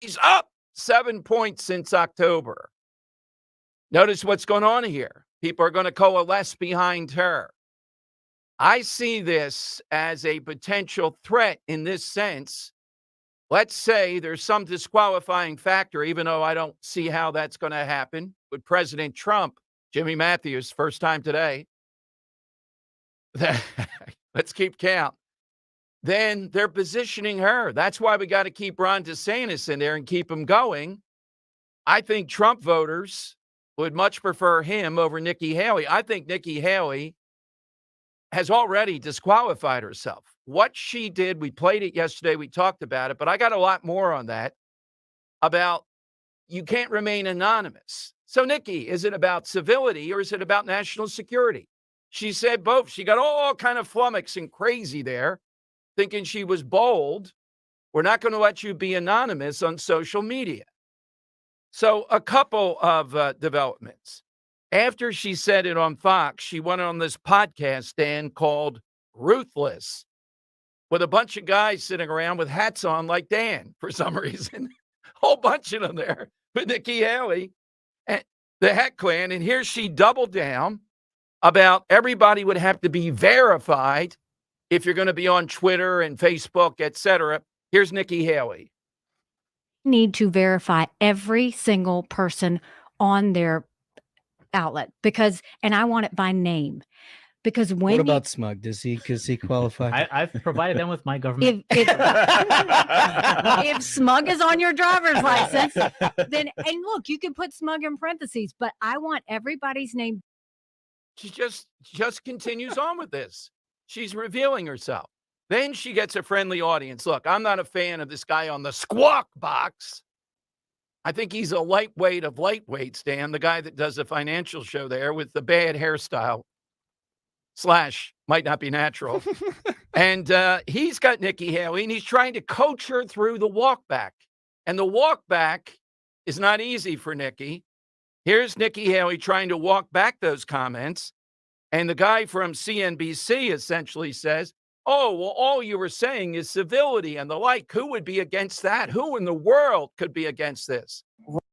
She's up 7 points since October. Notice what's going on here. People are going to coalesce behind her. I see this as a potential threat in this sense. Let's say there's some disqualifying factor, even though I don't see how that's going to happen with President Trump. Jimmy Matthews, first time today. Let's keep count. Then they're positioning her. That's why we got to keep Ron DeSantis in there and keep him going. I think Trump voters would much prefer him over Nikki Haley. I think Nikki Haley has already disqualified herself. What she did, we played it yesterday, we talked about it, but I got a lot more on that about you can't remain anonymous. So, Nikki, is it about civility or is it about national security? She said both. She got all kind of flummoxed and crazy there, thinking she was bold. We're not going to let you be anonymous on social media. So a couple of developments. After she said it on Fox, she went on this podcast, Dan, called Ruthless, with a bunch of guys sitting around with hats on like Dan for some reason. Whole bunch of them there with Nikki Haley and the Heck Clan. And here she doubled down about everybody would have to be verified if you're going to be on Twitter and Facebook, et cetera. Here's Nikki Haley. Need to verify every single person on their outlet and I want it by name. Because what about Smug? Does he qualify? I've provided them with my government. If Smug is on your driver's license, then, and look, you can put Smug in parentheses, but I want everybody's name. She just continues on with this. She's revealing herself. Then she gets a friendly audience. Look, I'm not a fan of this guy on the Squawk Box. I think he's a lightweight of lightweights, Dan, the guy that does the financial show there with the bad hairstyle / might not be natural. And he's got Nikki Haley, and he's trying to coach her through the walk back. And the walk back is not easy for Nikki. Here's Nikki Haley trying to walk back those comments. And the guy from CNBC essentially says, oh, well, all you were saying is civility and the like. Who would be against that? Who in the world could be against this?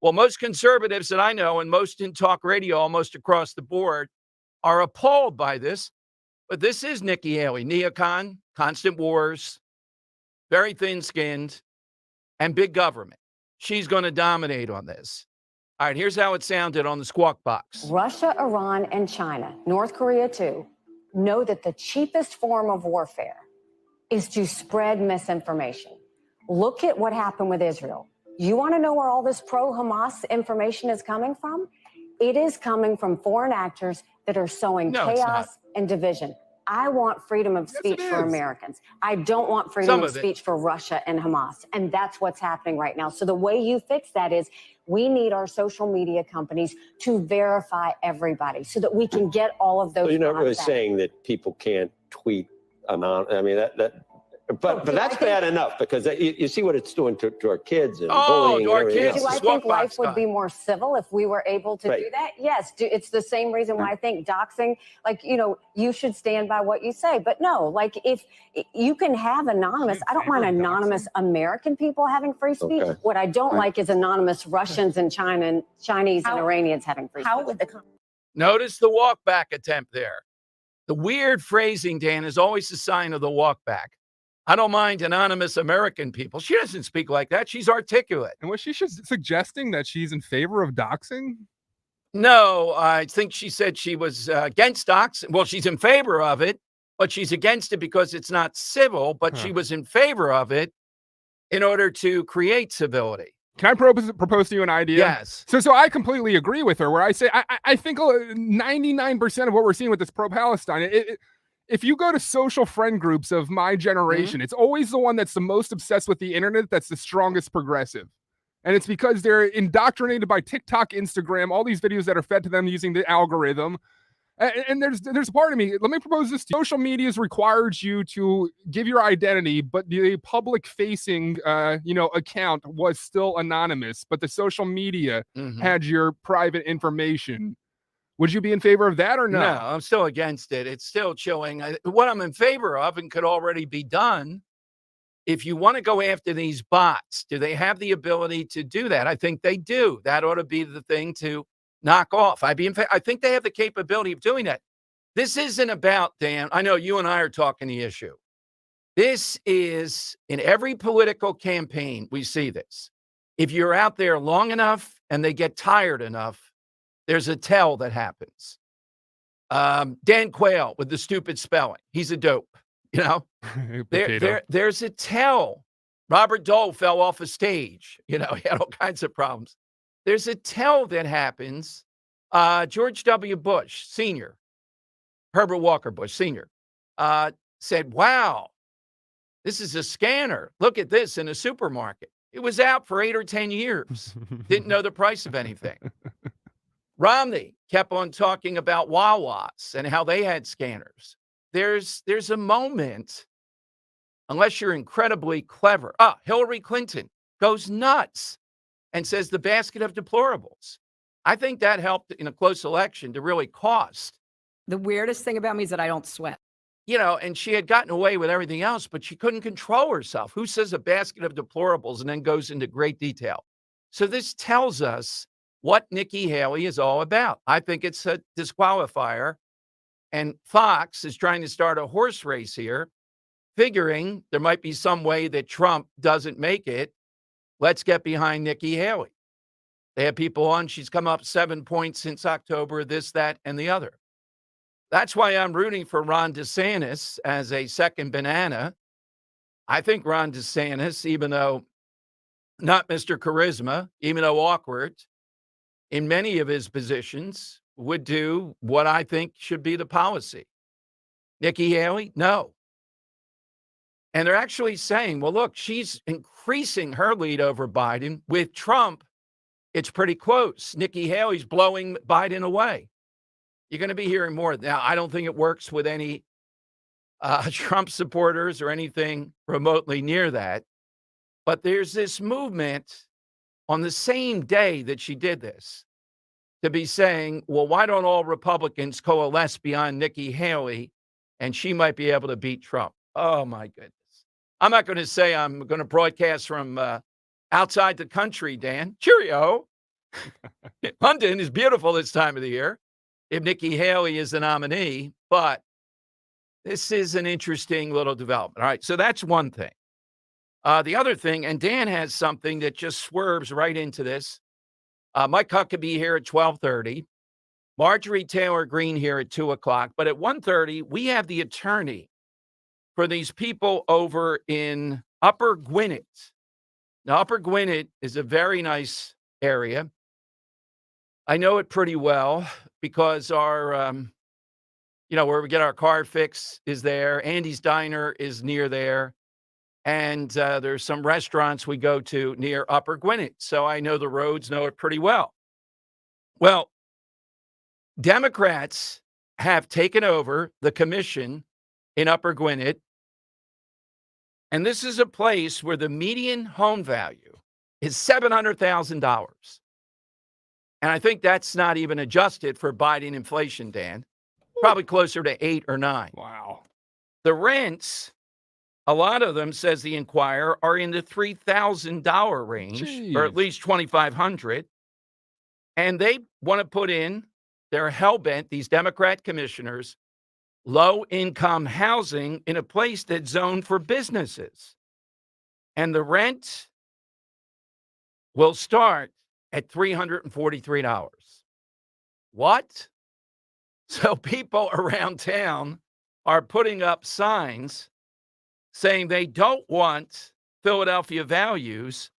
Well, most conservatives that I know and most in talk radio almost across the board are appalled by this. But this is Nikki Haley, neocon, constant wars, very thin-skinned, and big government. She's going to dominate on this. All right, here's how it sounded on the Squawk Box. Russia, Iran, and China, North Korea too, know that the cheapest form of warfare is to spread misinformation. Look at what happened with Israel. You want to know where all this pro-Hamas information is coming from? It is coming from foreign actors that are sowing chaos and division. I want freedom of speech for Americans. I don't want freedom of speech for Russia and Hamas. And that's what's happening right now. So the way you fix that is we need our social media companies to verify everybody so that we can get all of those. So you're not really saying that people can't tweet anonymous. I mean, but that's bad enough because you see what it's doing to our kids and bullying. To our kids. Do I think life would be more civil if we were able to do that? Yes. It's the same reason why I think doxing, you should stand by what you say. But no, if you can have anonymous, I don't mind anonymous American people having free speech. Okay. What I don't like is anonymous Russians and Chinese and Iranians having free speech. Notice the walk back attempt there. The weird phrasing, Dan, is always a sign of the walk back. I don't mind anonymous American people. She doesn't speak like that. She's articulate. And was she suggesting that she's in favor of doxing? No, I think she said she was against doxing. Well, she's in favor of it, but she's against it because it's not civil, but she was in favor of it in order to create civility. Can I propose to you an idea? Yes. So I completely agree with her where I say I think 99% of what we're seeing with this pro-Palestine, if you go to social friend groups of my generation, it's always the one that's the most obsessed with the internet that's the strongest progressive. And it's because they're indoctrinated by TikTok, Instagram, all these videos that are fed to them using the algorithm. And there's a part of me, let me propose this to you. Social media has required you to give your identity, but the public-facing account was still anonymous, but the social media had your private information. Would you be in favor of that or no? No, I'm still against it. It's still chilling. What I'm in favor of and could already be done if you want to go after these bots, do they have the ability to do that? I think they do. That ought to be the thing to knock off. I think they have the capability of doing that. This isn't about, Dan, I know you and I are talking the issue. This is in every political campaign, we see this. If you're out there long enough and they get tired enough, there's a tell that happens. Dan Quayle with the stupid spelling. He's a dope, you know? There's a tell. Robert Dole fell off a stage. You know, he had all kinds of problems. There's a tell that happens. George W. Bush, Sr., Herbert Walker Bush, Sr., said, wow, this is a scanner. Look at this in a supermarket. It was out for 8 or 10 years. Didn't know the price of anything. Romney kept on talking about Wawas and how they had scanners. There's a moment, unless you're incredibly clever. Hillary Clinton goes nuts and says the basket of deplorables. I think that helped in a close election to really cost. The weirdest thing about me is that I don't sweat. You know, and she had gotten away with everything else, but she couldn't control herself. Who says a basket of deplorables and then goes into great detail? So this tells us what Nikki Haley is all about. I think it's a disqualifier. And Fox is trying to start a horse race here, figuring there might be some way that Trump doesn't make it. Let's get behind Nikki Haley. They have people on. She's come up 7 points since October, this, that, and the other. That's why I'm rooting for Ron DeSantis as a second banana. I think Ron DeSantis, even though not Mr. Charisma, even though awkward, in many of his positions, would do what I think should be the policy. Nikki Haley, no. And they're actually saying, well, look, she's increasing her lead over Biden. With Trump, it's pretty close. Nikki Haley's blowing Biden away. You're going to be hearing more. Now, I don't think it works with any Trump supporters or anything remotely near that. But there's this movement on the same day that she did this to be saying, well, why don't all Republicans coalesce behind Nikki Haley and she might be able to beat Trump? Oh, my goodness. I'm not going to say I'm going to broadcast from outside the country, Dan. Cheerio. London is beautiful this time of the year if Nikki Haley is the nominee, but this is an interesting little development. All right, so that's one thing. The other thing, and Dan has something that just swerves right into this. Mike Huckabee here at 12:30. Marjorie Taylor Greene here at 2 o'clock. But at 1:30, we have the attorney for these people over in Upper Gwinnett. Now, Upper Gwinnett is a very nice area. I know it pretty well because our, where we get our car fix is there. Andy's Diner is near there. And there's some restaurants we go to near Upper Gwinnett. So I know the roads, know it pretty well. Well, Democrats have taken over the commission in Upper Gwinnett. And this is a place where the median home value is $700,000. And I think that's not even adjusted for Biden inflation, Dan. Probably closer to 8 or 9. Wow. The rents, a lot of them, says the Inquirer, are in the $3,000 range, or at least $2,500. And they want to put in, they're hell-bent, these Democrat commissioners, low-income housing in a place that's zoned for businesses. And the rent will start at $343. What? So people around town are putting up signs saying they don't want Philadelphia values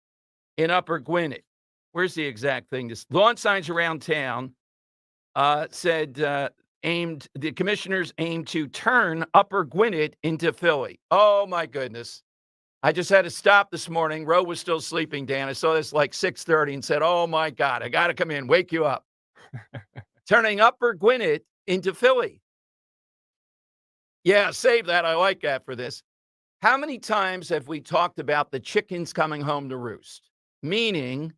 in Upper Gwinnett. Where's the exact thing? This lawn signs around town said the commissioners aim to turn Upper Gwinnett into Philly. Oh my goodness. I just had to stop this morning. Roe was still sleeping, Dan. I saw this like 6:30 and said, oh my God, I got to come in, wake you up. Turning Upper Gwinnett into Philly. Yeah, save that. I like that for this. How many times have we talked about the chickens coming home to roost? Meaning,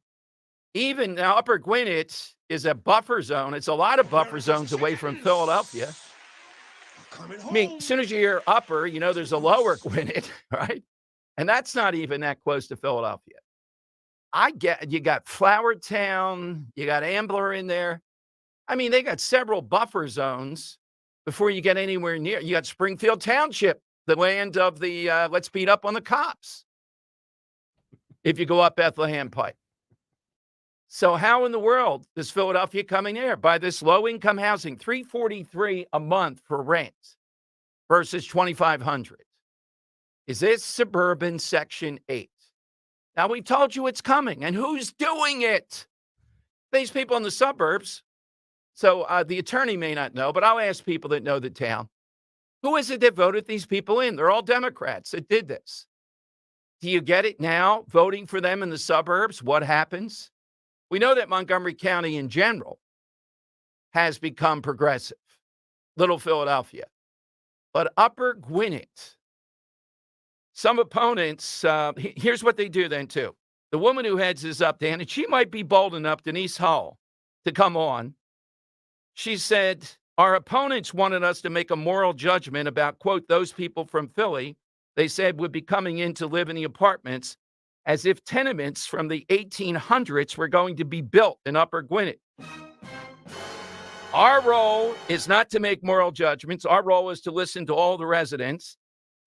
even now, Upper Gwinnett is a buffer zone. It's a lot of buffer zones away from Philadelphia. I mean, as soon as you hear Upper, you know there's a Lower Gwinnett, right? And that's not even that close to Philadelphia. You got Flowertown, you got Ambler in there. I mean, they got several buffer zones before you get anywhere near. You got Springfield Township, the land of the let's beat up on the cops. If you go up Bethlehem Pike. So how in the world is Philadelphia coming there? By this low-income housing, $343 a month for rent versus $2,500. Is this suburban Section 8? Now, we told you it's coming, and who's doing it? These people in the suburbs. So the attorney may not know, but I'll ask people that know the town. Who is it that voted these people in? They're all Democrats that did this. Do you get it now, voting for them in the suburbs? What happens? We know that Montgomery County in general has become progressive, Little Philadelphia. But Upper Gwinnett, some opponents, here's what they do then, too. The woman who heads this up, Dan, and she might be bold enough, Denise Hull, to come on. She said, our opponents wanted us to make a moral judgment about, quote, those people from Philly, they said would be coming in to live in the apartments as if tenements from the 1800s were going to be built in Upper Gwinnett. Our role is not to make moral judgments. Our role is to listen to all the residents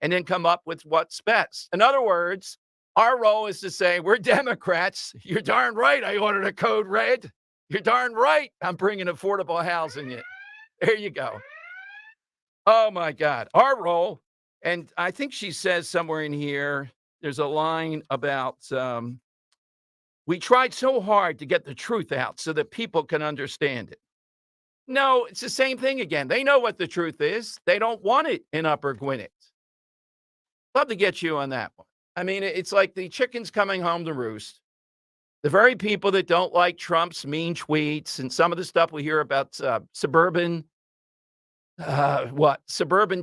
and then come up with what's best. In other words, our role is to say, we're Democrats. You're darn right I ordered a code red. You're darn right I'm bringing affordable housing in. There you go. Oh, my God. Our role, and I think she says somewhere in here, there's a line about, we tried so hard to get the truth out so that people can understand it. No, it's the same thing again. They know what the truth is. They don't want it in Upper Gwinnett. Love to get you on that one. I mean, it's like the chickens coming home to roost. The very people that don't like Trump's mean tweets and some of the stuff we hear about suburban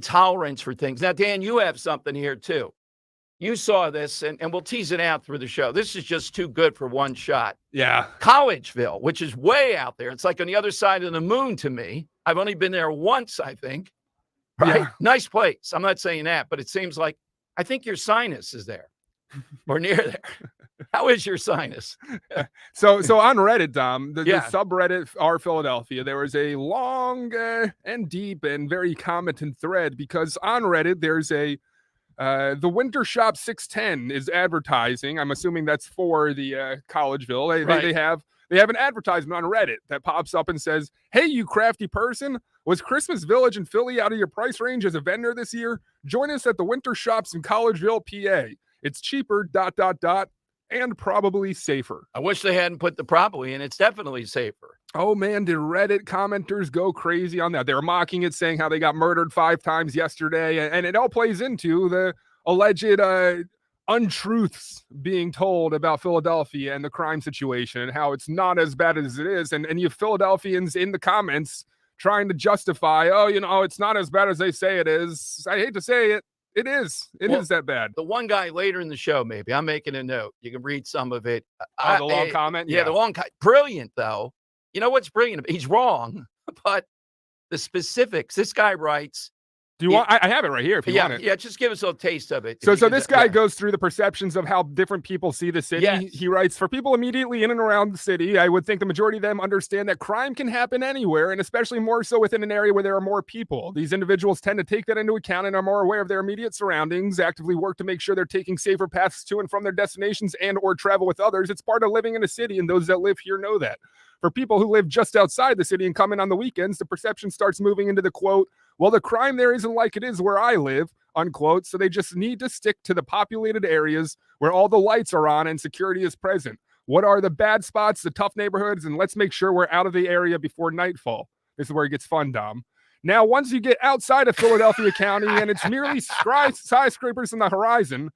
tolerance for things. Now, Dan, you have something here, too. You saw this, and we'll tease it out through the show. This is just too good for one shot. Yeah. Collegeville, which is way out there. It's like on the other side of the moon to me. I've only been there once, I think. Right? Yeah. Nice place. I'm not saying that, but it seems like I think your sinus is there or near there. How is your sinus? So on Reddit, Dom, the subreddit R Philadelphia, there was a long and deep and very commented thread because on Reddit there's a the Winter Shop 610 is advertising. I'm assuming that's for the Collegeville. They have an advertisement on Reddit that pops up and says, "Hey, you crafty person, was Christmas Village in Philly out of your price range as a vendor this year? Join us at the Winter Shops in Collegeville, PA. It's cheaper, ... and probably safer." I wish they hadn't put the probably in. It's definitely safer. Oh, man, did Reddit commenters go crazy on that? They were mocking it, saying how they got murdered 5 times yesterday, and it all plays into the alleged untruths being told about Philadelphia and the crime situation and how it's not as bad as it is. And you Philadelphians in the comments trying to justify, it's not as bad as they say it is. I hate to say it. It is. It is that bad. The one guy later in the show, maybe. I'm making a note. You can read some of it. The long comment? Yeah, the long comment. Brilliant, though. You know what's brilliant? He's wrong, but the specifics. This guy writes. Do you want? I have it right here if you want it. Yeah, just give us a little taste of it. So this guy goes through the perceptions of how different people see the city. Yes. He writes, for people immediately in and around the city, I would think the majority of them understand that crime can happen anywhere, and especially more so within an area where there are more people. These individuals tend to take that into account and are more aware of their immediate surroundings, actively work to make sure they're taking safer paths to and from their destinations and or travel with others. It's part of living in a city, and those that live here know that. For people who live just outside the city and come in on the weekends, the perception starts moving into the quote, well, the crime there isn't like it is where I live, unquote. So they just need to stick to the populated areas where all the lights are on and security is present. What are the bad spots, the tough neighborhoods? And let's make sure we're out of the area before nightfall. This is where it gets fun, Dom. Now, once you get outside of Philadelphia County and it's merely skyscrapers on the horizon,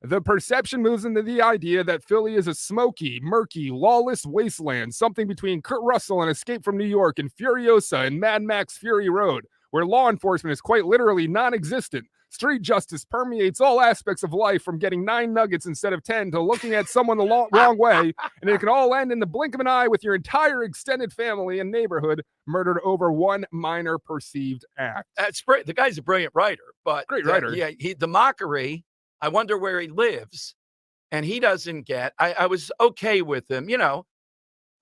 the perception moves into the idea that Philly is a smoky, murky, lawless wasteland, something between Kurt Russell and Escape from New York and Furiosa and Mad Max Fury Road, where law enforcement is quite literally non-existent. Street justice permeates all aspects of life, from getting 9 nuggets instead of 10 to looking at someone the wrong way, and it can all end in the blink of an eye with your entire extended family and neighborhood murdered over one minor perceived act. That's great. The guy's a brilliant writer, but great writer. The mockery I wonder where he lives. And he doesn't get, I was okay with him. You know,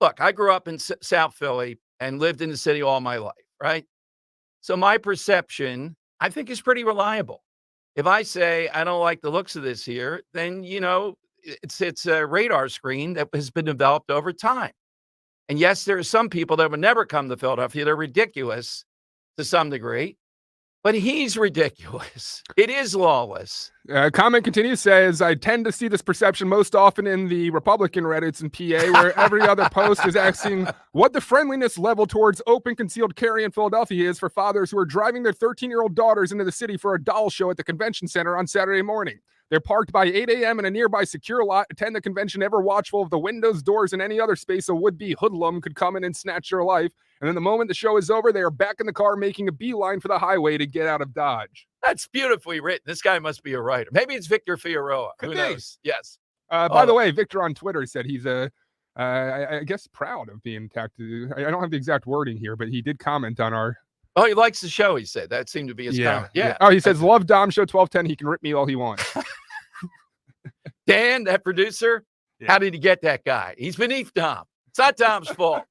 look, I grew up in South Philly and lived in the city all my life, right? So my perception, I think, is pretty reliable. If I say I don't like the looks of this here, then, you know, it's a radar screen that has been developed over time. And yes, there are some people that would never come to Philadelphia. They're ridiculous to some degree, but he's ridiculous. It is lawless. Comment continues, says, I tend to see this perception most often in the Republican Reddits in PA, where every other post is asking what the friendliness level towards open concealed carry in Philadelphia is for fathers who are driving their 13-year-old daughters into the city for a doll show at the convention center on Saturday morning. They're parked by 8 a.m. in a nearby secure lot, attend the convention ever watchful of the windows, doors, and any other space a would-be hoodlum could come in and snatch your life. And then the moment the show is over, they are back in the car making a beeline for the highway to get out of Dodge. That's beautifully written. This guy must be a writer. Maybe it's Victor Figueroa. Who knows? Yes. By the way, Victor on Twitter said he's I guess proud of being attacked. I don't have the exact wording here, but he did comment on our. Oh, he likes the show, he said. That seemed to be his comment. Yeah. Oh, he says, love Dom Show 1210. He can rip me all he wants. Dan, that producer, how did he get that guy? He's beneath Dom. It's not Dom's fault.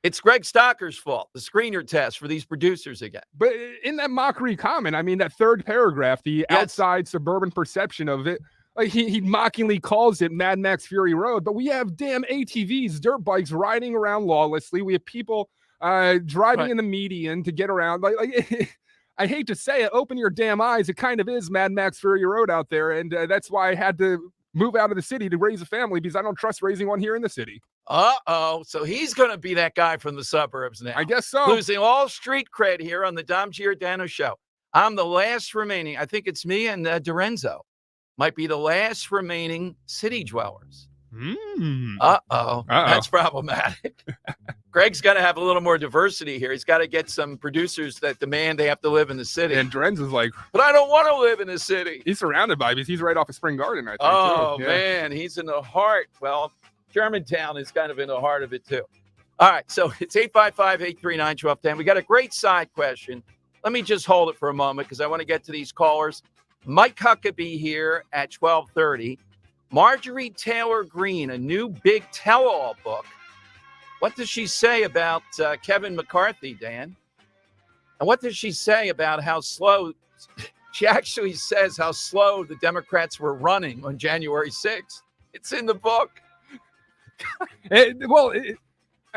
It's Greg Stocker's fault, the screener test for these producers again. But in that mockery comment, I mean, that third paragraph, the outside suburban perception of it, like he mockingly calls it Mad Max Fury Road, but we have damn ATVs, dirt bikes riding around lawlessly. We have people driving in the median to get around. Like I hate to say it, open your damn eyes. It kind of is Mad Max Fury Road out there. And that's why I had to move out of the city to raise a family, because I don't trust raising one here in the city. Uh-oh. So he's going to be that guy from the suburbs now. I guess so. Losing all street cred here on the Dom Giordano Show. I'm the last remaining, I think it's me and Dorenzo, might be the last remaining city dwellers. Uh-oh. That's problematic. Greg's got to have a little more diversity here. He's got to get some producers that demand they have to live in the city. And Dorenzo's like, but I don't want to live in the city. He's surrounded by because he's right off of Spring Garden, I think. Oh, too. Yeah. man. He's in the heart. Well, Germantown is kind of in the heart of it, too. All right. So it's 855-839-1210. We got a great side question. Let me just hold it for a moment because I want to get to these callers. Mike Huckabee here at 12:30. Marjorie Taylor Greene, a new big tell-all book. What does she say about Kevin McCarthy, Dan? And what does she say about how slow – she actually says how slow the Democrats were running on January 6th. It's in the book.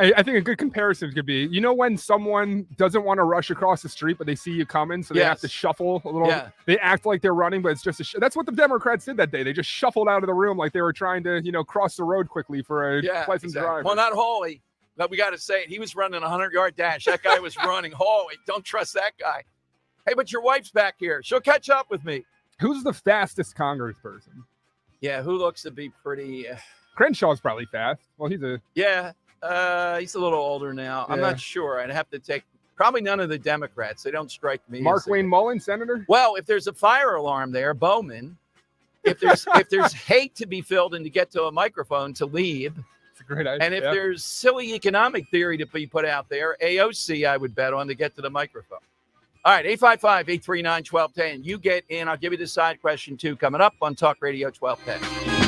I think a good comparison could be, you know, when someone doesn't want to rush across the street, but they see you coming, so they have to shuffle a little. Yeah. They act like they're running, but it's just that's what the Democrats did that day. They just shuffled out of the room like they were trying to, you know, cross the road quickly for a pleasant drive. Well, not Hawley, but we got to say it. He was running a 100-yard dash. That guy was running. Hawley, don't trust that guy. Hey, but your wife's back here. She'll catch up with me. Who's the fastest congressperson? Yeah, who looks to be pretty. Crenshaw's probably fast. Well, he's a. Yeah. He's a little older now. Yeah. I'm not sure. I'd have to take probably none of the Democrats. They don't strike me. Mark Wayne Mullen, senator. Well, if there's a fire alarm there, Bowman. If there's hate to be filled and to get to a microphone to leave. It's a great idea. And if there's silly economic theory to be put out there, AOC I would bet on to get to the microphone. All right, 855-839-1210. You get in. I'll give you the side question too coming up on Talk Radio 1210.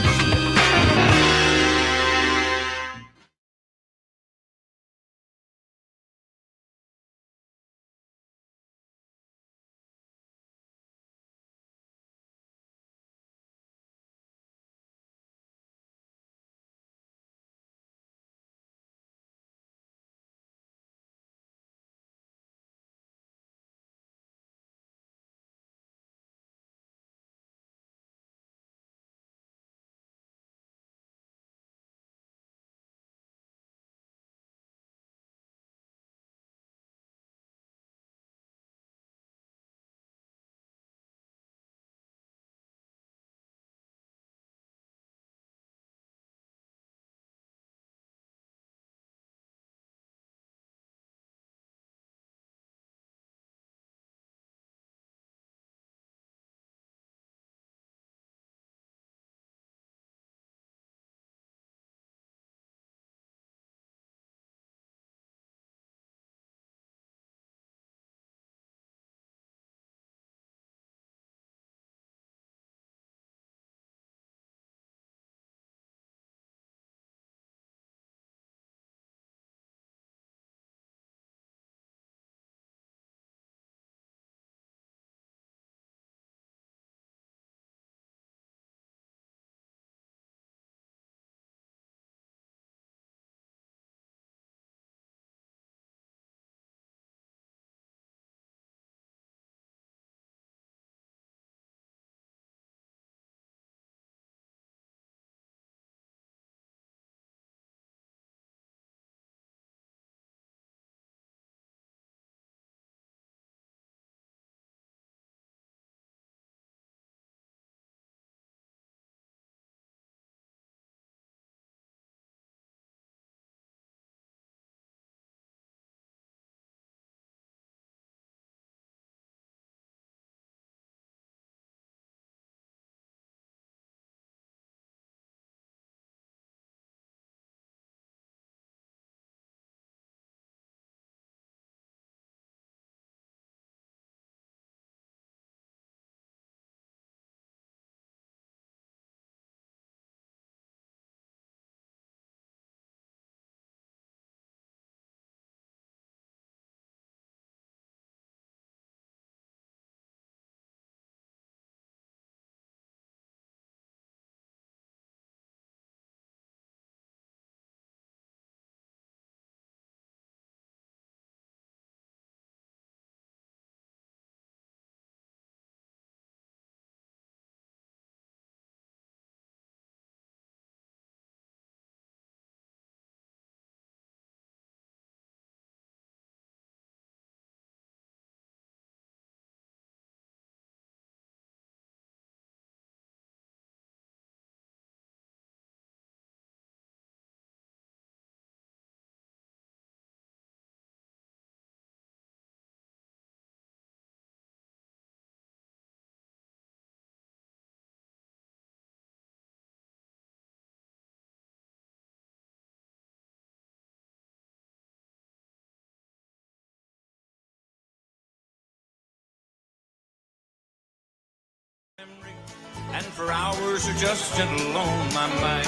And for hours are just gentle on my mind.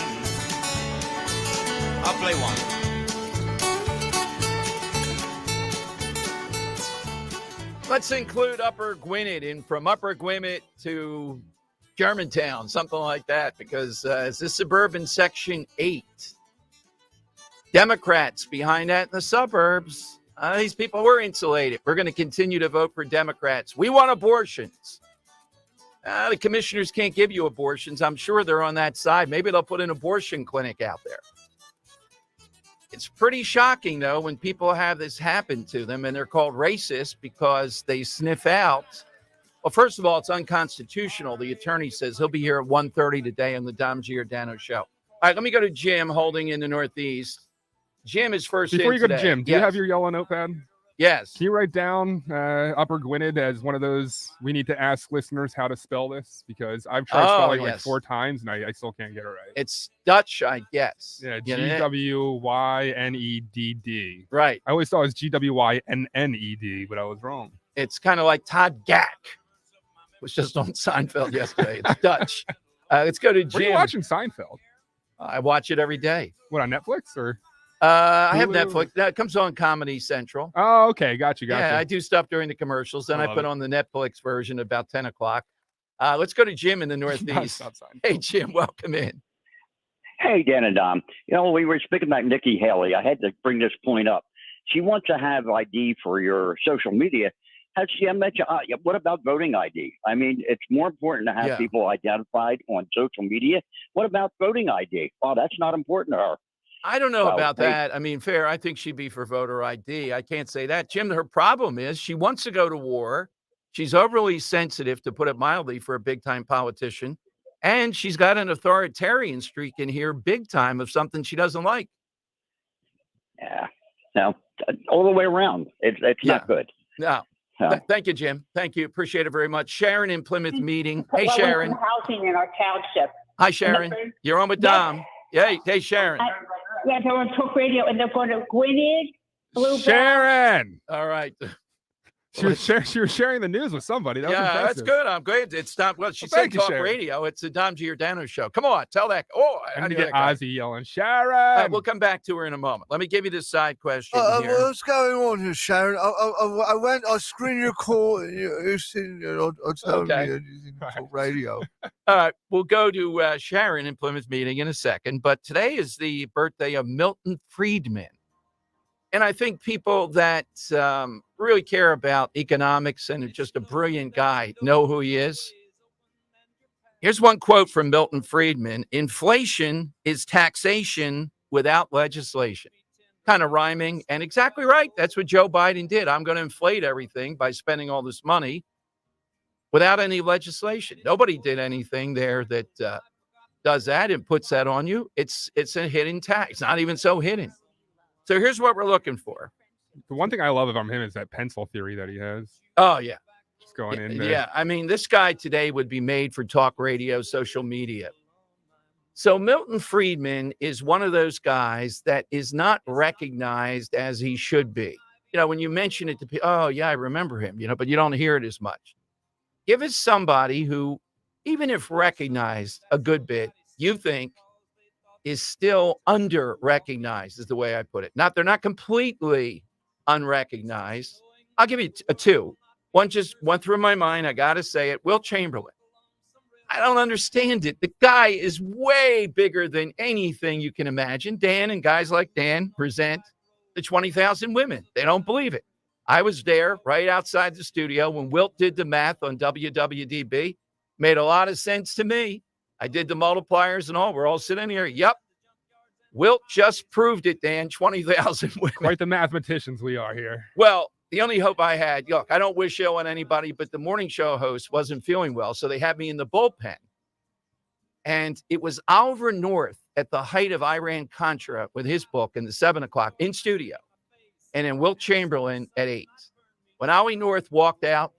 I'll play one. Let's include Upper Gwinnett, and from Upper Gwinnett to Germantown, something like that, because it's the suburban Section 8. Democrats behind that in the suburbs. These people were insulated. We're going to continue to vote for Democrats. We want abortions. The commissioners can't give you abortions. I'm sure they're on that side. Maybe they'll put an abortion clinic out there. It's pretty shocking, though, when people have this happen to them and they're called racist because they sniff out. Well, first of all, it's unconstitutional. The attorney says he'll be here at 1:30 today on the Dom Giordano show. All right, let me go to Jim holding in the Northeast. Jim is first Before in you go today. to Jim, do you have your yellow notepad? Yes. Can you write down Upper Gwinnett as one of those we need to ask listeners how to spell this? Because I've tried spelling like 4 times and I still can't get it right. It's Dutch, I guess. Yeah, Gwynedd. Right. I always thought it was Gwynedd, but I was wrong. It's kind of like Todd Gack was just on Seinfeld yesterday. It's Dutch. Let's go to Jim. Were you watching Seinfeld? I watch it every day. What, on Netflix or? I have Hulu? Netflix. It comes on Comedy Central. Oh, okay. Gotcha. Yeah, I do stuff during the commercials. Then I put on the Netflix version about 10 o'clock. Let's go to Jim in the Northeast. Hey, Jim, welcome in. Hey, Dan and Dom. You know, we were speaking about Nikki Haley. I had to bring this point up. She wants to have ID for your social media. Has she mentioned, what about voting ID? I mean, it's more important to have people identified on social media. What about voting ID? Well, that's not important to her. I don't know about that. I mean, fair. I think she'd be for voter ID. I can't say that. Jim, her problem is she wants to go to war. She's overly sensitive, to put it mildly, for a big-time politician. And she's got an authoritarian streak in here, big time, of something she doesn't like. Yeah. No, all the way around. It's not good. No. Thank you, Jim. Thank you. Appreciate it very much. Sharon in Plymouth meeting. Hey, Sharon. Housing in our township. Hi, Sharon. You're on with Dom. Hey, Sharon. Yeah, they're on talk radio, and they're going to Gwynedd. Sharon. All right. She was sharing the news with somebody. That was impressive. That's good. I'm glad it's not. Well, she said talk radio. It's the Dom Giordano show. Come on, tell that. Oh, I need to get Ozzy yelling, Sharon. We'll come back to her in a moment. Let me give you this side question. What's going on here, Sharon? I screened your call. You're sitting there. I'll tell you using talk radio. All right, we'll go to Sharon in Plymouth meeting in a second. But today is the birthday of Milton Friedman. And I think people that really care about economics and are just a brilliant guy know who he is. Here's one quote from Milton Friedman. Inflation is taxation without legislation. Kind of rhyming and exactly right. That's what Joe Biden did. I'm going to inflate everything by spending all this money without any legislation. Nobody did anything there that does that and puts that on you. It's a hidden tax. It's not even so hidden. So here's what we're looking for. The one thing I love about him is that pencil theory that he has. Oh, yeah. Just going in there. Yeah, I mean, this guy today would be made for talk radio, social media. So Milton Friedman is one of those guys that is not recognized as he should be. You know, when you mention it to people, oh, yeah, I remember him, but you don't hear it as much. Give us somebody who, even if recognized a good bit, you think is still under-recognized, is the way I put it. They're not completely unrecognized. I'll give you a 2. One just went through my mind. I got to say it. Wilt Chamberlain. I don't understand it. The guy is way bigger than anything you can imagine. Dan and guys like Dan present the 20,000 women. They don't believe it. I was there right outside the studio when Wilt did the math on WWDB. Made a lot of sense to me. I did the multipliers and all. We're all sitting here. Yep. Wilt just proved it, Dan. 20,000 women. Quite the mathematicians we are here. Well, the only hope I had, look, I don't wish ill on anybody, but the morning show host wasn't feeling well, so they had me in the bullpen. And it was Oliver North at the height of Iran-Contra with his book in the 7 o'clock in studio. And then Wilt Chamberlain at 8. When Ollie North walked out,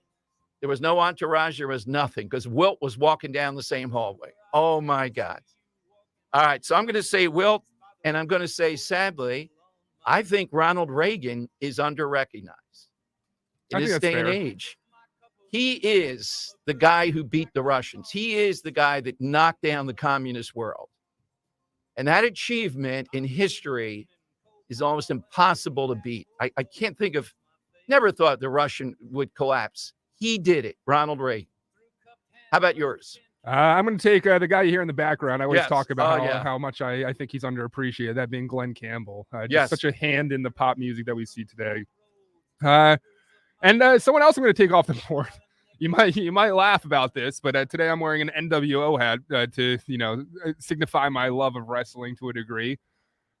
there was no entourage. There was nothing because Wilt was walking down the same hallway. Oh, my God. All right, so I'm going to say Wilt, and I'm going to say, sadly, I think Ronald Reagan is under-recognized in this day and age. He is the guy who beat the Russians. He is the guy that knocked down the communist world. And that achievement in history is almost impossible to beat. I can't think of, never thought the Russian would collapse. He did it, Ronald Reagan. How about yours? I'm going to take the guy here in the background. I always Yes. talk about Oh, yeah. how much I think he's underappreciated, that being Glenn Campbell. Just Yes. such a hand in the pop music that we see today. And someone else I'm going to take off the board. You might laugh about this, but today I'm wearing an NWO hat to signify my love of wrestling to a degree.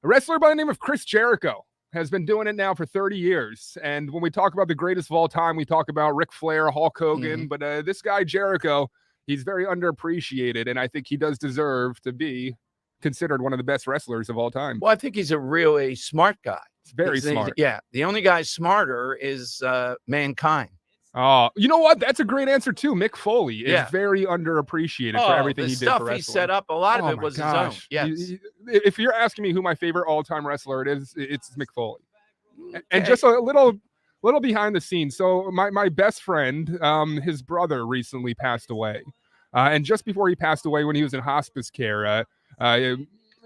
A wrestler by the name of Chris Jericho has been doing it now for 30 years. And when we talk about the greatest of all time, we talk about Ric Flair, Hulk Hogan, but this guy Jericho, he's very underappreciated, and I think he does deserve to be considered one of the best wrestlers of all time. Well, I think he's a really smart guy. He's very smart. Yeah. The only guy smarter is Mankind. Oh, you know what? That's a great answer too. Mick Foley is Yeah. very underappreciated for everything the he did stuff for wrestling. he set up, a lot of it my was gosh. his own. Yes. If you're asking me who my favorite all-time wrestler it is, it's Mick Foley. And Okay. just a little behind the scenes. So my best friend, his brother recently passed away. And just before he passed away, when he was in hospice care,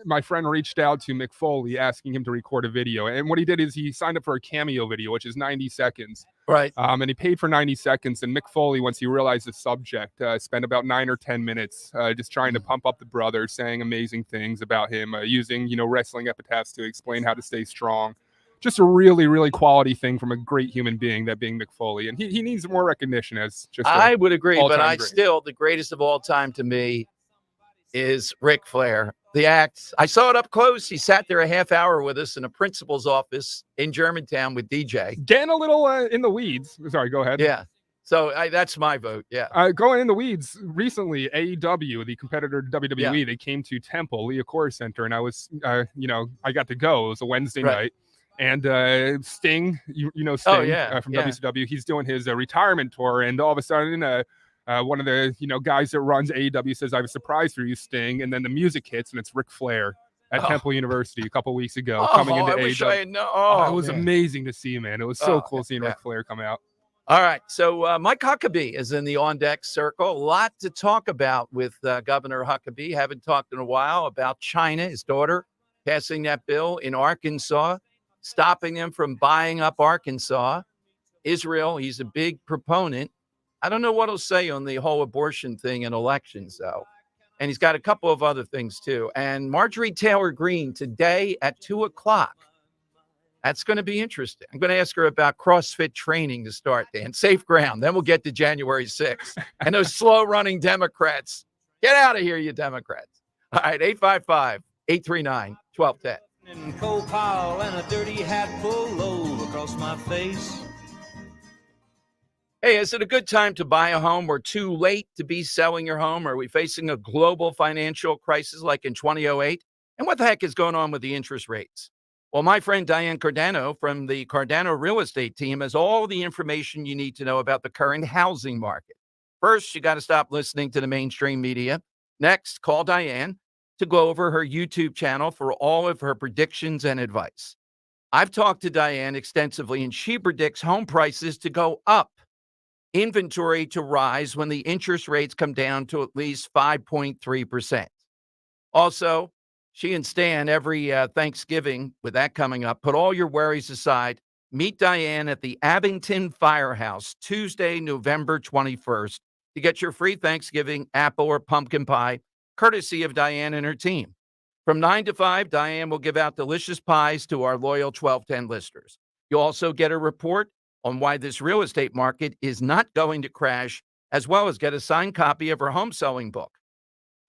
my friend reached out to Mick Foley asking him to record a video. And what he did is he signed up for a cameo video, which is 90 seconds. Right. And he paid for 90 seconds. And Mick Foley, once he realized the subject, spent about 9 or 10 minutes just trying to pump up the brother, saying amazing things about him, using, wrestling epitaphs to explain how to stay strong. Just a really, really quality thing from a great human being, that being Mick Foley. And he needs more recognition as just I would agree, but all-time great. still, the greatest of all time to me is Ric Flair. The act, I saw it up close. He sat there a half hour with us in a principal's office in Germantown with DJ. Getting a little in the weeds. Sorry, go ahead. Yeah. So that's my vote. Yeah. Going in the weeds, recently, AEW, the competitor to WWE, they came to Temple, Leah Core Center, and I was, I got to go. It was a Wednesday night. And Sting, Sting from WCW, he's doing his retirement tour, and all of a sudden, one of the guys that runs AEW says, "I have a surprise for you, Sting," and then the music hits, and it's Ric Flair at Temple University a couple weeks ago coming into AEW. Wish I had known. It was amazing to see, man. It was so cool seeing Ric Flair come out. All right, so Mike Huckabee is in the on-deck circle. A lot to talk about with Governor Huckabee. Haven't talked in a while about China, his daughter, passing that bill in Arkansas, stopping them from buying up Arkansas. Israel, he's a big proponent. I don't know what he'll say on the whole abortion thing in elections, though. And he's got a couple of other things, too. And Marjorie Taylor Greene today at 2 o'clock. That's going to be interesting. I'm going to ask her about CrossFit training to start, Dan. Safe ground. Then we'll get to January 6th. And those slow-running Democrats. Get out of here, you Democrats. All right, 855-839-1210. And coal pile and a dirty hat pulled low across my face. Hey, is it a good time to buy a home or too late to be selling your home? Are we facing a global financial crisis like in 2008? And what the heck is going on with the interest rates? Well, my friend Diane Cardano from the Cardano Real Estate Team has all the information you need to know about the current housing market. First, you got to stop listening to the mainstream media. Next, call Diane to go over her YouTube channel for all of her predictions and advice. I've talked to Diane extensively, and she predicts home prices to go up, inventory to rise when the interest rates come down to at least 5.3%. Also, she and Stan, every Thanksgiving, with that coming up, put all your worries aside. Meet Diane at the Abington Firehouse Tuesday, November 21st to get your free Thanksgiving apple or pumpkin pie, courtesy of Diane and her team. From 9 to 5, Diane will give out delicious pies to our loyal 1210 listeners. You'll also get a report on why this real estate market is not going to crash, as well as get a signed copy of her home selling book.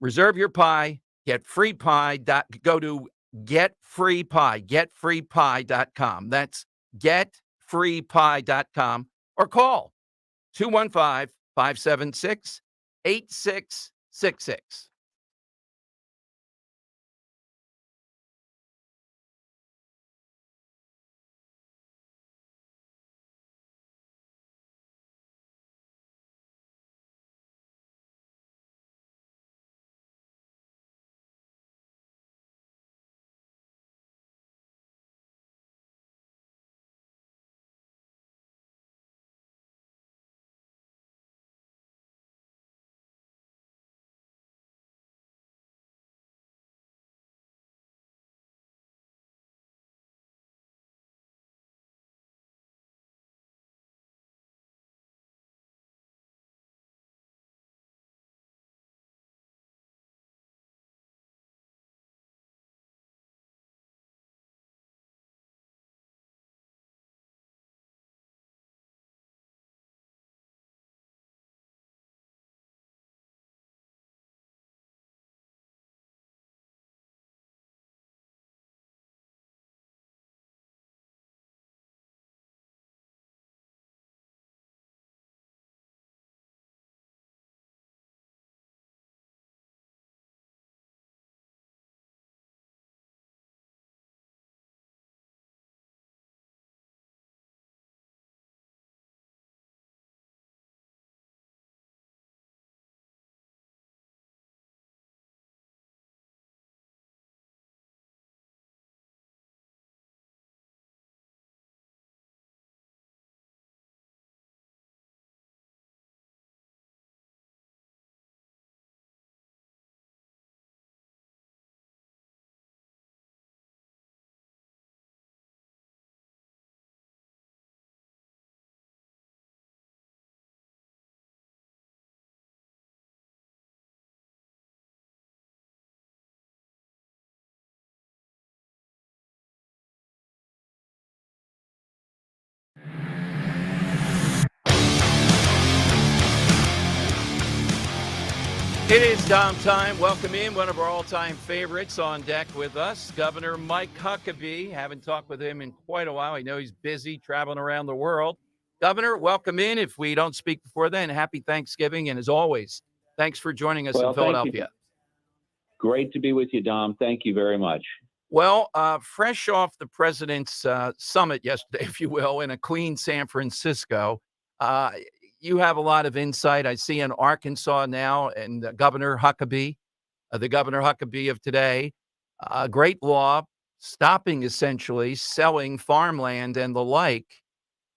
Reserve your pie, get free pie. Go to getfreepie.com. That's getfreepie.com or call 215-576-8666. It is Dom time. Welcome in one of our all-time favorites on deck with us, Governor Mike Huckabee. Haven't talked with him in quite a while. I know he's busy traveling around the world. Governor, welcome in. If we don't speak before then, happy Thanksgiving. And as always, thanks for joining us in Thank you. Philadelphia. Great to be with you, Dom. Thank you very much. Well, fresh off the president's summit yesterday, if you will, in a clean San Francisco, you have a lot of insight. I see in Arkansas now, and Governor Huckabee, the Governor Huckabee of today, a great law stopping essentially selling farmland and the like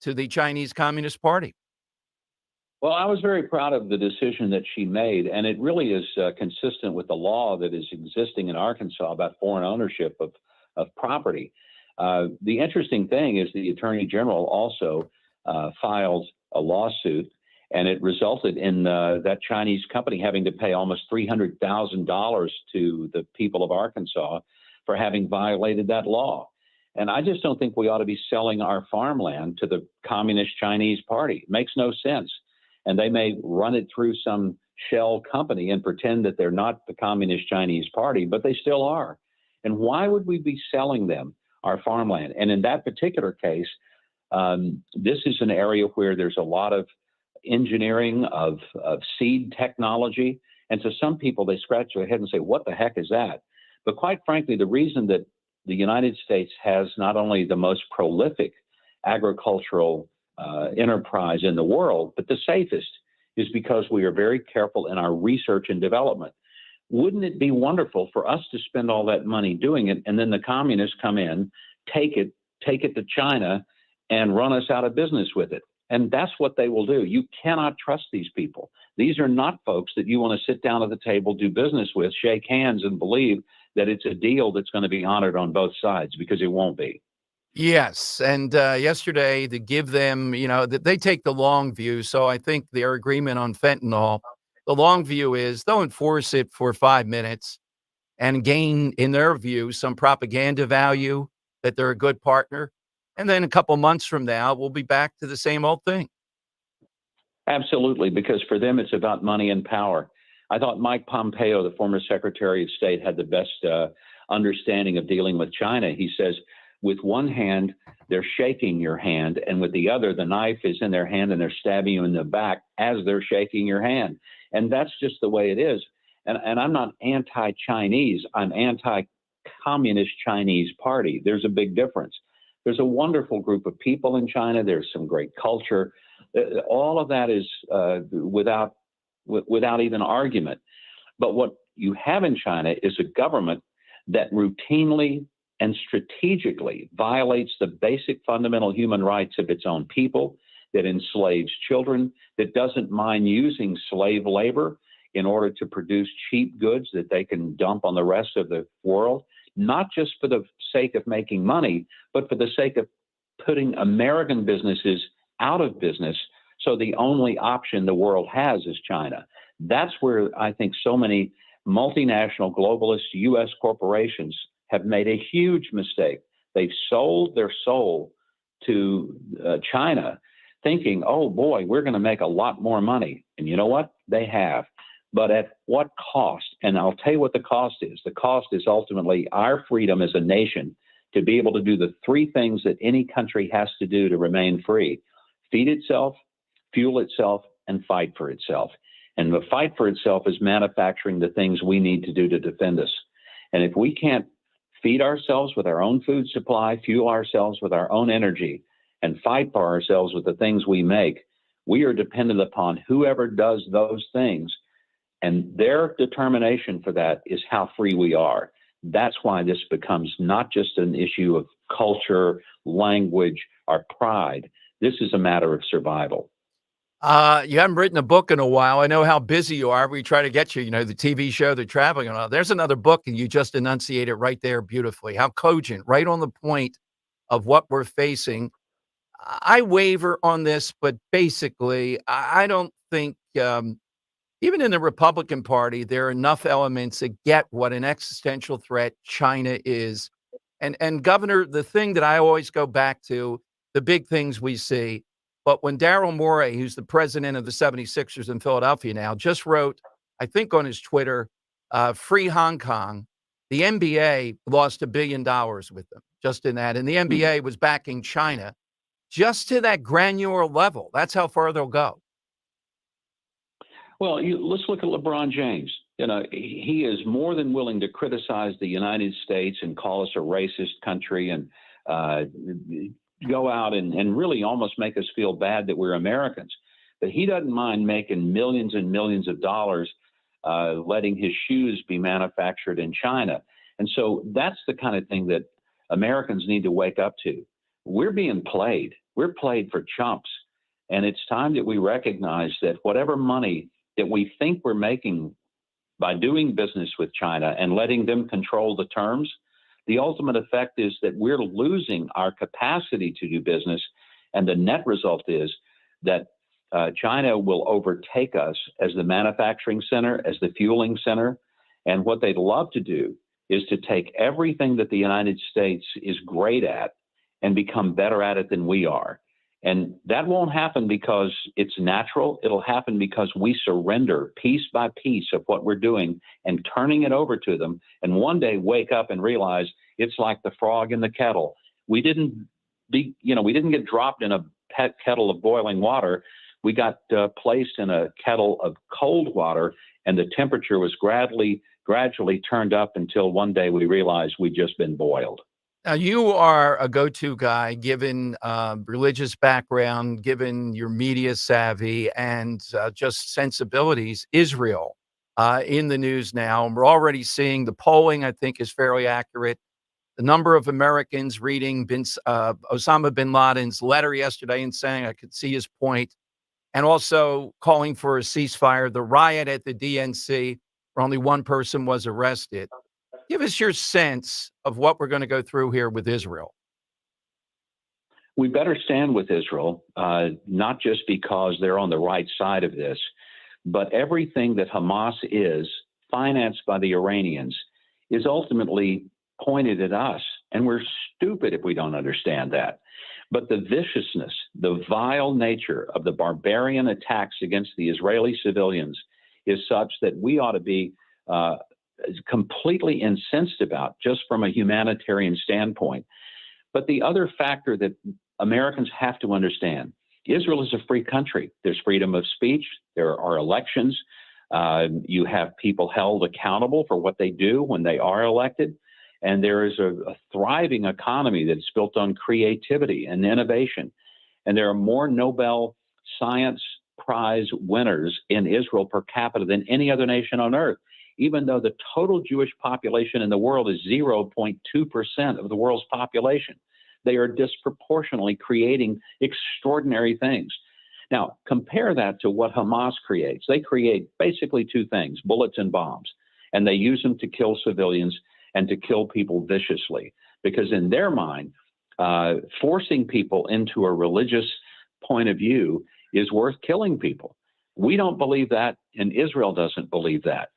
to the Chinese Communist Party. Well, I was very proud of the decision that she made, and it really is consistent with the law that is existing in Arkansas about foreign ownership of property. The interesting thing is the Attorney General also filed a lawsuit, and it resulted in that Chinese company having to pay almost $300,000 to the people of Arkansas for having violated that law. And I just don't think we ought to be selling our farmland to the Communist Chinese Party. It makes no sense. And they may run it through some shell company and pretend that they're not the Communist Chinese Party, but they still are. And why would we be selling them our farmland? And in that particular case, this is an area where there's a lot of engineering of seed technology. And so some people, they scratch their head and say, what the heck is that? But quite frankly, the reason that the United States has not only the most prolific agricultural enterprise in the world, but the safest, is because we are very careful in our research and development. Wouldn't it be wonderful for us to spend all that money doing it, and then the communists come in, take it to China, and run us out of business with it? And that's what they will do. You cannot trust these people. These are not folks that you want to sit down at the table, do business with, shake hands, and believe that it's a deal that's going to be honored on both sides, because it won't be. Yes, and yesterday to give them, they take the long view. So I think their agreement on fentanyl, the long view is they'll enforce it for 5 minutes and gain, in their view, some propaganda value that they're a good partner. And then a couple months from now, we'll be back to the same old thing. Absolutely, because for them, it's about money and power. I thought Mike Pompeo, the former Secretary of State, had the best understanding of dealing with China. He says, with one hand, they're shaking your hand, and with the other, the knife is in their hand and they're stabbing you in the back as they're shaking your hand. And that's just the way it is. And I'm not anti-Chinese. I'm anti-Communist Chinese Party. There's a big difference. There's a wonderful group of people in China. There's some great culture. All of that is without even argument. But what you have in China is a government that routinely and strategically violates the basic fundamental human rights of its own people, that enslaves children, that doesn't mind using slave labor in order to produce cheap goods that they can dump on the rest of the world, not just for the sake of making money, but for the sake of putting American businesses out of business. So the only option the world has is China. That's where I think so many multinational globalist U.S. corporations have made a huge mistake. They've sold their soul to China, thinking, oh boy, we're going to make a lot more money. And you know what? They have. But at what cost? And I'll tell you what the cost is. The cost is ultimately our freedom as a nation to be able to do the three things that any country has to do to remain free: feed itself, fuel itself, and fight for itself. And the fight for itself is manufacturing the things we need to do to defend us. And if we can't feed ourselves with our own food supply, fuel ourselves with our own energy, and fight for ourselves with the things we make, we are dependent upon whoever does those things. And their determination for that is how free we are. That's why this becomes not just an issue of culture, language, or pride. This is a matter of survival. You haven't written a book in a while. I know how busy you are. We try to get you, the TV show, the traveling and all. There's another book, and you just enunciate it right there beautifully. How cogent, right on the point of what we're facing. I waver on this, but basically, I don't think, even in the Republican Party, there are enough elements that get what an existential threat China is. And Governor, the thing that I always go back to, the big things we see, but when Daryl Morey, who's the president of the 76ers in Philadelphia now, just wrote I think on his Twitter, free Hong Kong. The NBA lost $1 billion with them just in that. And the NBA was backing China just to that granular level. That's how far they'll go. Well, let's look at LeBron James. You know, he is more than willing to criticize the United States and call us a racist country and go out and really almost make us feel bad that we're Americans. But he doesn't mind making millions and millions of dollars letting his shoes be manufactured in China. And so that's the kind of thing that Americans need to wake up to. We're being played. We're played for chumps. And it's time that we recognize that whatever money that we think we're making by doing business with China and letting them control the terms, the ultimate effect is that we're losing our capacity to do business. And the net result is that China will overtake us as the manufacturing center, as the fueling center. And what they'd love to do is to take everything that the United States is great at and become better at it than we are. And that won't happen because it's natural. It'll happen because we surrender piece by piece of what we're doing and turning it over to them. And one day wake up and realize it's like the frog in the kettle. We didn't get dropped in a kettle of boiling water. We got placed in a kettle of cold water, and the temperature was gradually turned up until one day we realized we'd just been boiled. Now, you are a go-to guy, given religious background, given your media savvy, and just sensibilities. Israel in the news now, and we're already seeing the polling, I think, is fairly accurate. The number of Americans reading Osama bin Laden's letter yesterday and saying, I could see his point, and also calling for a ceasefire. The riot at the DNC, where only one person was arrested. Give us your sense of what we're going to go through here with Israel. We better stand with Israel, not just because they're on the right side of this, but everything that Hamas is, financed by the Iranians, is ultimately pointed at us. And we're stupid if we don't understand that. But the viciousness, the vile nature of the barbarian attacks against the Israeli civilians is such that we ought to be completely incensed about, just from a humanitarian standpoint. But the other factor that Americans have to understand, Israel is a free country. There's freedom of speech. There are elections. You have people held accountable for what they do when they are elected. And there is a thriving economy that's built on creativity and innovation. And there are more Nobel Science Prize winners in Israel per capita than any other nation on earth, even though the total Jewish population in the world is 0.2% of the world's population. They are disproportionately creating extraordinary things. Now, compare that to what Hamas creates. They create basically two things, bullets and bombs, and they use them to kill civilians and to kill people viciously, because in their mind, forcing people into a religious point of view is worth killing people. We don't believe that, and Israel doesn't believe that.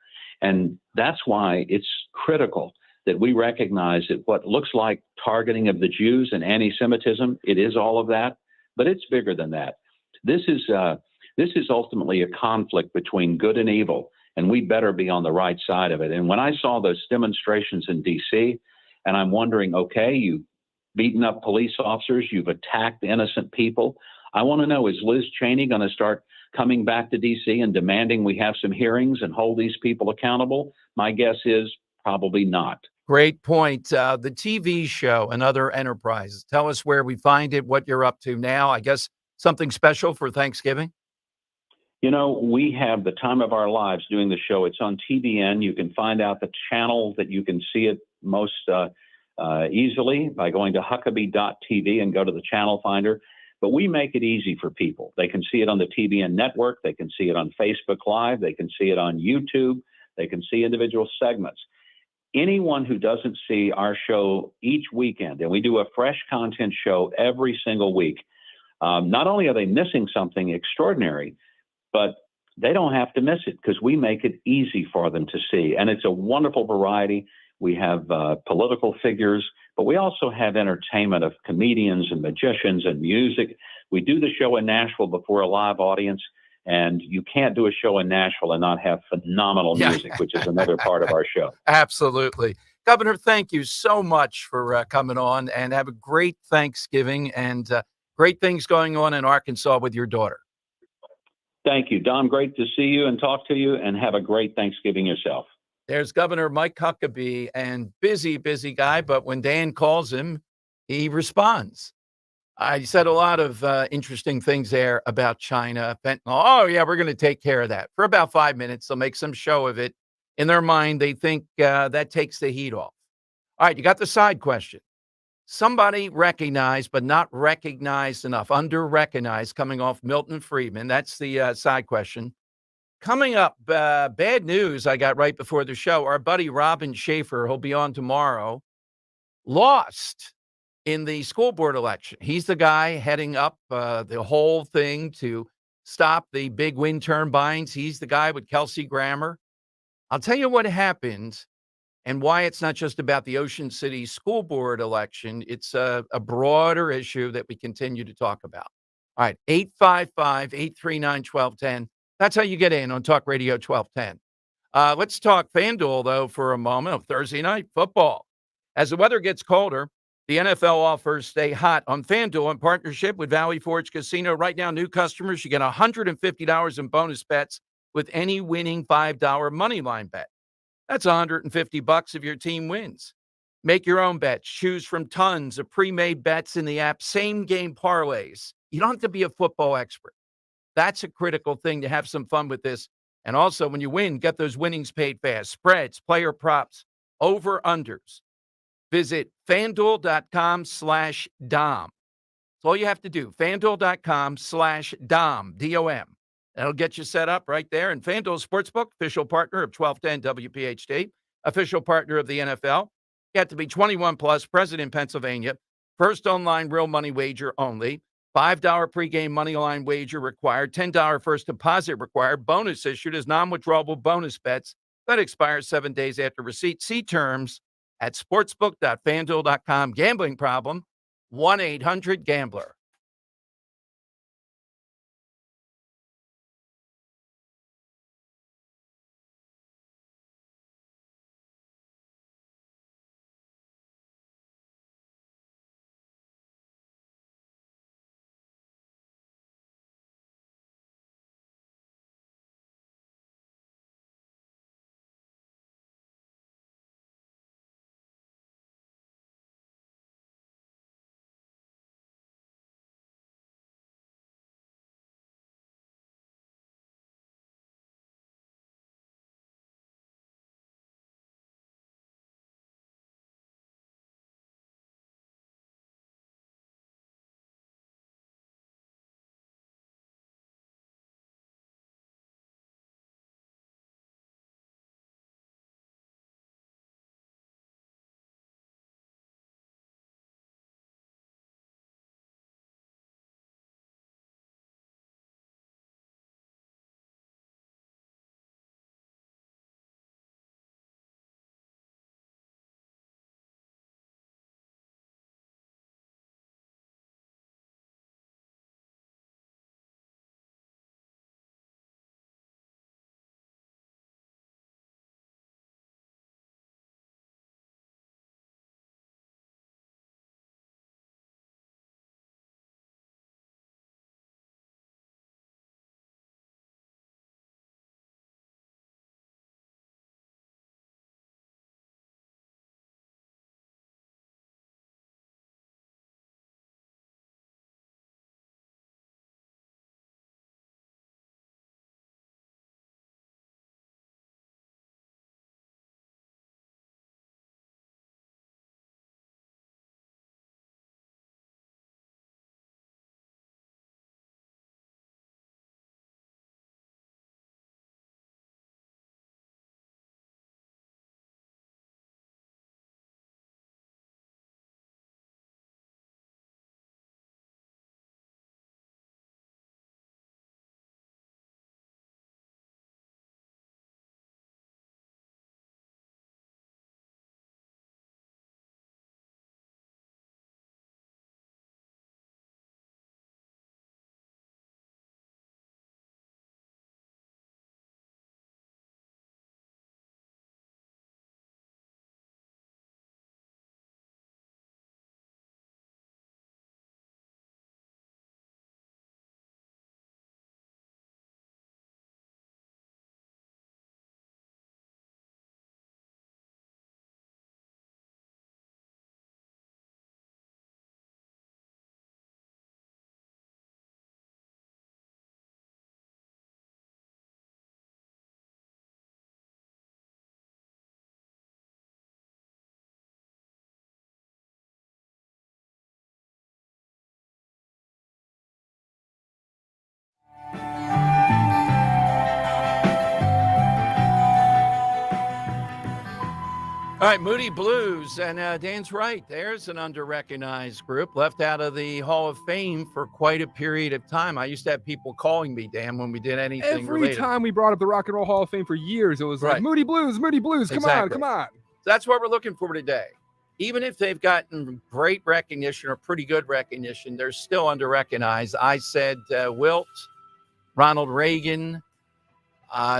And that's why it's critical that we recognize that what looks like targeting of the Jews and anti-Semitism, it is all of that, but it's bigger than that. This is ultimately a conflict between good and evil, and we better be on the right side of it. And when I saw those demonstrations in D.C., and I'm wondering, okay, you've beaten up police officers, you've attacked innocent people. I want to know, is Liz Cheney going to start coming back to D.C. and demanding we have some hearings and hold these people accountable? My guess is probably not. Great point. The TV show and other enterprises. Tell us where we find it, what you're up to now. I guess something special for Thanksgiving? You know, we have the time of our lives doing the show. It's on TBN. You can find out the channel that you can see it most easily by going to Huckabee.tv and go to the channel finder. But we make it easy for people. They can see it on the TBN network. They can see it on Facebook Live. They can see it on YouTube. They can see individual segments. Anyone who doesn't see our show each weekend, and we do a fresh content show every single week, not only are they missing something extraordinary, but they don't have to miss it because we make it easy for them to see. And it's a wonderful variety. We have political figures, but we also have entertainment of comedians and magicians and music. We do the show in Nashville before a live audience, And you can't do a show in Nashville and not have phenomenal Yeah. music, which is another part of our show. Absolutely. Governor, thank you so much for coming on, and have a great Thanksgiving, and great things going on in Arkansas with your daughter. Thank you, Dom. Great to see you and talk to you, and have a great Thanksgiving yourself. There's Governor Mike Huckabee, and busy guy, but when Dan calls him, he responds. I said a lot of interesting things there about China, fentanyl. Oh, yeah, we're going to take care of that. For about 5 minutes, they'll make some show of it. In their mind, they think that takes the heat off. All right, you got the side question. Somebody recognized, but not recognized enough, under-recognized, coming off Milton Friedman. That's the side question. Coming up, bad news I got right before the show. Our buddy Robin Schaefer, who'll be on tomorrow, lost in the school board election. He's the guy heading up the whole thing to stop the big wind turbines. He's the guy with Kelsey Grammer. I'll tell you what happened and why it's not just about the Ocean City school board election. It's a broader issue that we continue to talk about. All right, 855-839-1210. That's how you get in on Talk Radio 1210. Let's talk FanDuel, though, for a moment of Thursday night football. As the weather gets colder, the NFL offers stay hot on FanDuel in partnership with Valley Forge Casino. Right now, new customers, you get $150 in bonus bets with any winning $5 money line bet. That's $150 if your team wins. Make your own bets. Choose from tons of pre-made bets in the app. Same game parlays. You don't have to be a football expert. That's a critical thing, to have some fun with this. And also, when you win, get those winnings paid fast. Spreads, player props, over-unders. Visit FanDuel.com/Dom. That's all you have to do. FanDuel.com/Dom, D-O-M. That'll get you set up right there. And FanDuel Sportsbook, official partner of 1210 WPHT, official partner of the NFL. You have to be 21 plus, present in Pennsylvania. First online real money wager only. $5 pregame money line wager required. $10 first deposit required. Bonus issued as non-withdrawable bonus bets that expire 7 days after receipt. See terms at sportsbook.fanduel.com. Gambling problem? 1-800-GAMBLER. All right, Moody Blues, and Dan's right. There's an under-recognized group left out of the Hall of Fame for quite a period of time. I used to have people calling me, Dan, when we did anything Every related. time we brought up the Rock and Roll Hall of Fame for years, it was like, Right. Moody Blues, come Exactly. on. That's what we're looking for today. Even if they've gotten great recognition or pretty good recognition, they're still under-recognized. I said Wilt, Ronald Reagan,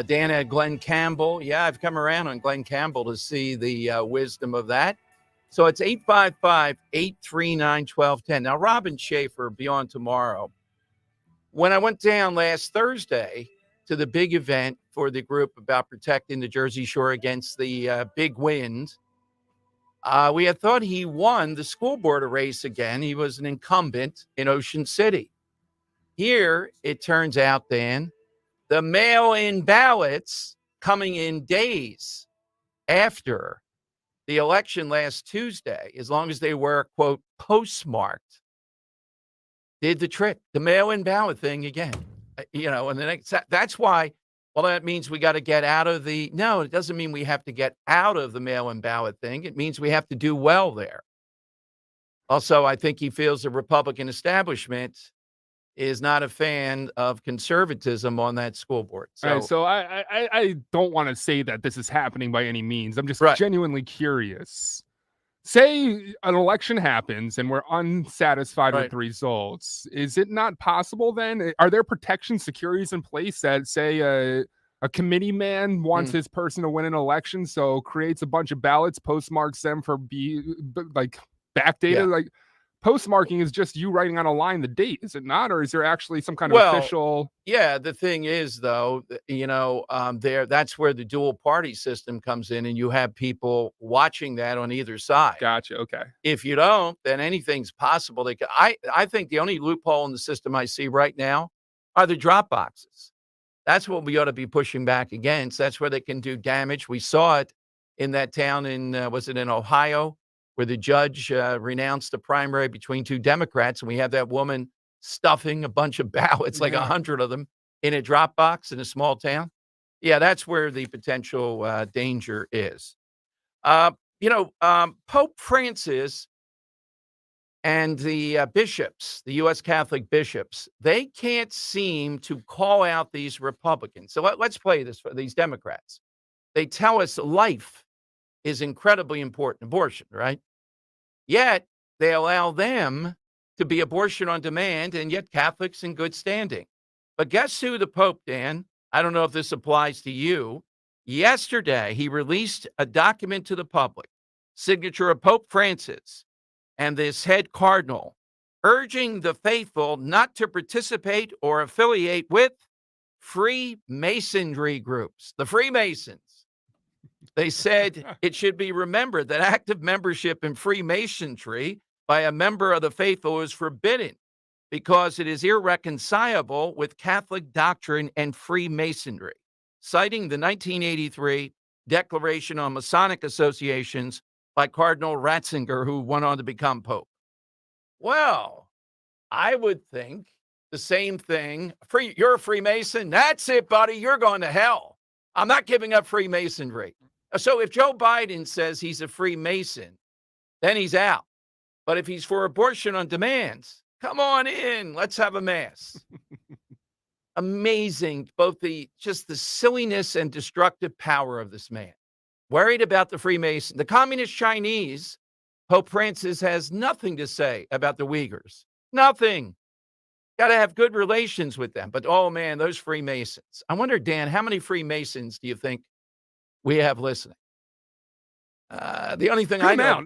Dan had Glenn Campbell. Yeah, I've come around on Glenn Campbell to see the wisdom of that. So it's 855-839-1210. Now, Robin Schaefer, Beyond Tomorrow. When I went down last Thursday to the big event for the group about protecting the Jersey Shore against the big wind, we had thought he won the school board race again. He was an incumbent in Ocean City. Here, it turns out, Dan, the mail-in ballots coming in days after the election last Tuesday, as long as they were, quote, postmarked, did the trick. The mail-in ballot thing again. And the next, that's why, well, that means we got to get out of no, it doesn't mean we have to get out of the mail-in ballot thing. It means we have to do well there. Also, I think he feels the Republican establishment is not a fan of conservatism on that school board. All right, so I don't want to say that this is happening by any means. I'm just genuinely curious. Say an election happens and we're unsatisfied with the results. Is it not possible then? Are there protection securities in place that say a committee man wants his person to win an election, so creates a bunch of ballots, postmarks them for backdated? Yeah. Like, postmarking is just you writing on a line the date, is it not? Or is there actually some kind of official? Yeah, the thing is, though, that's where the dual party system comes in, and you have people watching that on either side. Gotcha. Okay. If you don't, then anything's possible. I think the only loophole in the system I see right now are the drop boxes. That's what we ought to be pushing back against. That's where they can do damage. We saw it in that town was it in Ohio, where the judge renounced the primary between two Democrats, and we have that woman stuffing a bunch of ballots, like 100 of them, in a drop box in a small town. Yeah, that's where the potential danger is. Pope Francis and the bishops, the U.S. Catholic bishops, they can't seem to call out these Republicans. So let's play this for these Democrats. They tell us life is incredibly important, abortion, right? Yet they allow them to be abortion on demand, and yet Catholics in good standing. But guess who the Pope, Dan? I don't know if this applies to you. Yesterday, he released a document to the public, signature of Pope Francis and this head cardinal, urging the faithful not to participate or affiliate with Freemasonry groups, the Freemasons. They said it should be remembered that active membership in Freemasonry by a member of the faithful is forbidden because it is irreconcilable with Catholic doctrine and Freemasonry, citing the 1983 Declaration on Masonic Associations by Cardinal Ratzinger, who went on to become Pope. Well, I would think the same thing. You're a Freemason? That's it, buddy. You're going to hell. I'm not giving up Freemasonry. So if Joe Biden says he's a Freemason, then he's out. But if he's for abortion on demand, come on in. Let's have a mass. Amazing, both the silliness and destructive power of this man. Worried about the Freemason. The communist Chinese, Pope Francis has nothing to say about the Uyghurs. Nothing. Got to have good relations with them. But, oh, man, those Freemasons. I wonder, Dan, how many Freemasons do you think we have listening? The only thing I know.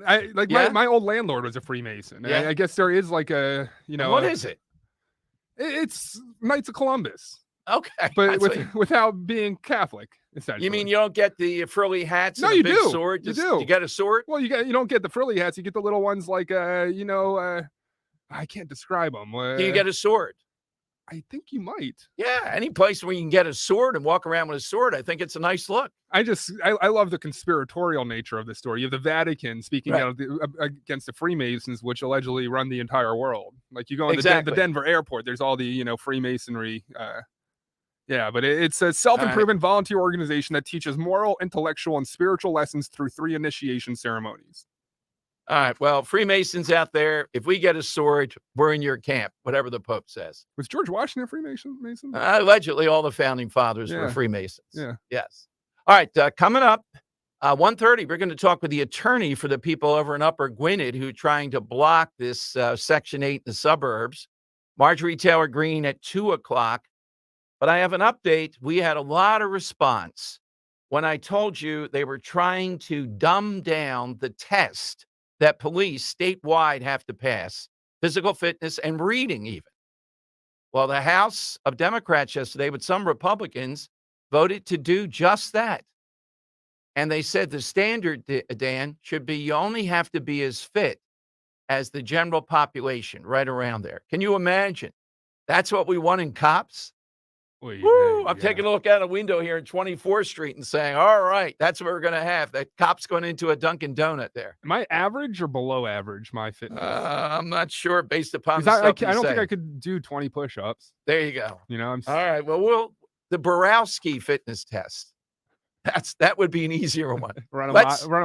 My old landlord was a Freemason. Yeah. I guess there is like What is it? It's Knights of Columbus. Okay. But without being Catholic, essentially. You mean you don't get the frilly hats and you the big do. sword? You do. You get a sword? Well, you don't get the frilly hats. You get the little ones like, I can't describe them. Do you get a sword? I think you might. Yeah, any place where you can get a sword and walk around with a sword, I think it's a nice look. I love the conspiratorial nature of the story. You have the Vatican speaking out against the Freemasons, which allegedly run the entire world. Like you go into the Denver airport, there's all the Freemasonry Yeah, but it's a self-improvement volunteer organization that teaches moral, intellectual, and spiritual lessons through 3 initiation ceremonies. All right. Well, Freemasons out there, if we get a sword, we're in your camp, whatever the Pope says. Was George Washington a Freemason? Allegedly, all the founding fathers were Yeah. Freemasons. Yeah. Yes. All right. Coming up, 1:30, we're going to talk with the attorney for the people over in Upper Gwinnett who are trying to block this Section 8 in the suburbs. Marjorie Taylor Greene at 2 o'clock. But I have an update. We had a lot of response when I told you they were trying to dumb down the test that police statewide have to pass, physical fitness and reading even. Well, the House of Democrats yesterday, with some Republicans, voted to do just that. And they said the standard, Dan, should be you only have to be as fit as the general population, right around there. Can you imagine? That's what we want in cops? Woo, I'm taking a look out a window here in 24th Street and saying, all right, that's what we're going to have. That cop's going into a Dunkin' Donut there. Am I average or below average, my fitness? I'm not sure based upon 'Cause the stuff I don't say. think I could do 20 push-ups. There you go. You know, All right. Well, the Borowski fitness test. That would be an easier one. run a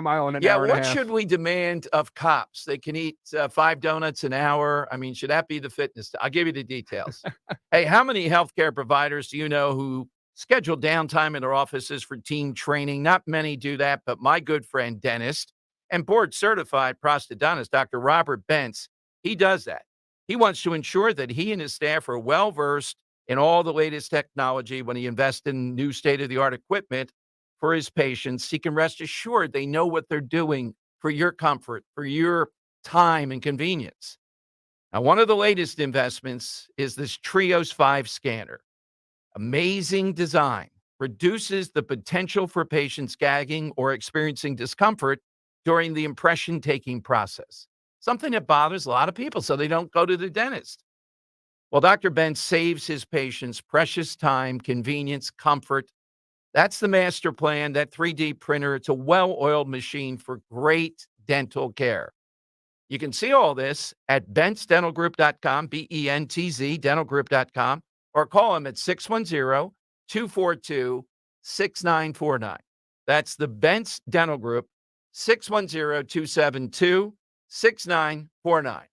mile in an hour and a half. What should we demand of cops? They can eat 5 donuts an hour. I mean, should that be the fitness? I'll give you the details. Hey, how many healthcare providers do you know who schedule downtime in their offices for team training? Not many do that, but my good friend, dentist and board certified prosthodontist, Dr. Robert Bentz, he does that. He wants to ensure that he and his staff are well versed in all the latest technology when he invests in new state-of-the-art equipment for his patients. He can rest assured they know what they're doing for your comfort, for your time and convenience. Now, one of the latest investments is this Trios 5 scanner. Amazing design, reduces the potential for patients gagging or experiencing discomfort during the impression taking process. Something that bothers a lot of people, so they don't go to the dentist. Well, Dr. Ben saves his patients precious time, convenience, comfort. That's the master plan, that 3D printer. It's a well-oiled machine for great dental care. You can see all this at bentzdentalgroup.com, BENTZ, dentalgroup.com, or call him at 610-242-6949. That's the Bentz Dental Group, 610-272-6949.